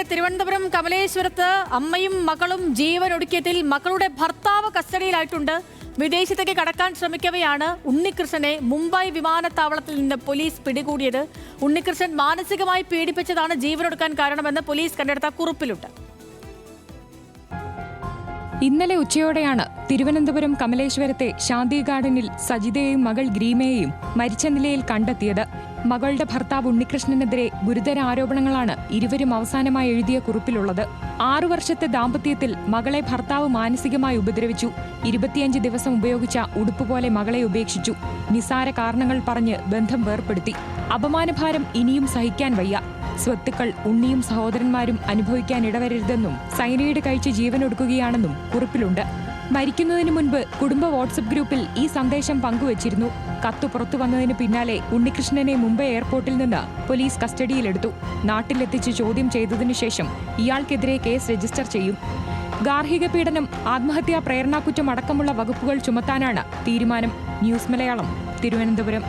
തിരുവനന്തപുരം കമലേശ്വരത്ത് അമ്മയും മകളും ജീവൻ ഒടുക്കിയതിൽ മകളുടെ ഭർത്താവ് കസ്റ്റഡിയിലായിട്ടുണ്ട്. വിദേശത്തേക്ക് കടക്കാൻ ശ്രമിക്കവെയാണ് ഉണ്ണികൃഷ്ണനെ മുംബൈ വിമാനത്താവളത്തിൽ നിന്ന് പോലീസ് പിടികൂടിയത്. ഉണ്ണികൃഷ്ണൻ മാനസികമായി പീഡിപ്പിച്ചതാണ് ജീവനൊടുക്കാൻ കാരണമെന്ന് പോലീസ് കണ്ടെടുത്ത കുറിപ്പിലുണ്ട്. ഇന്നലെ ഉച്ചയോടെയാണ് തിരുവനന്തപുരം കമലേശ്വരത്തെ ശാന്തി ഗാർഡനിൽ സജിതയെയും മകൾ ഗ്രീമയെയും മരിച്ച നിലയിൽ കണ്ടെത്തിയത്. മകളുടെ ഭർത്താവ് ഉണ്ണികൃഷ്ണനെതിരെ ഗുരുതര ആരോപണങ്ങളാണ് ഇരുവരും അവസാനമായി എഴുതിയ കുറിപ്പിലുള്ളത്. 6 വർഷത്തെ ദാമ്പത്യത്തിൽ മകളെ ഭർത്താവ് മാനസികമായി ഉപദ്രവിച്ചു. 25 ദിവസം ഉപയോഗിച്ച ഉടുപ്പുപോലെ മകളെ ഉപേക്ഷിച്ചു. നിസാര കാരണങ്ങൾ പറഞ്ഞ് ബന്ധം വേർപ്പെടുത്തി. അപമാനഭാരം ഇനിയും സഹിക്കാൻ വയ്യ. സ്വത്തുക്കൾ ഉണ്ണിയും സഹോദരന്മാരും അനുഭവിക്കാൻ ഇടവരരുതെന്നും സൈനൈഡ് കഴിച്ച് ജീവനൊടുക്കുകയാണെന്നും കുറിപ്പിലുണ്ട്. മരിക്കുന്നതിന് മുൻപ് കുടുംബ വാട്സപ്പ് ഗ്രൂപ്പിൽ ഈ സന്ദേശം പങ്കുവച്ചിരുന്നു. കത്ത് പുറത്തു വന്നതിന് പിന്നാലെ ഉണ്ണികൃഷ്ണനെ മുംബൈ എയർപോർട്ടിൽ നിന്ന് പോലീസ് കസ്റ്റഡിയിലെടുത്തു. നാട്ടിലെത്തിച്ച് ചോദ്യം ചെയ്തതിനു ശേഷം ഇയാൾക്കെതിരെ കേസ് രജിസ്റ്റർ ചെയ്യും. ഗാർഹിക പീഡനം, ആത്മഹത്യാ പ്രേരണാക്കുറ്റം അടക്കമുള്ള വകുപ്പുകൾ ചുമത്താനാണ് തീരുമാനം. ന്യൂസ് മലയാളം, തിരുവനന്തപുരം.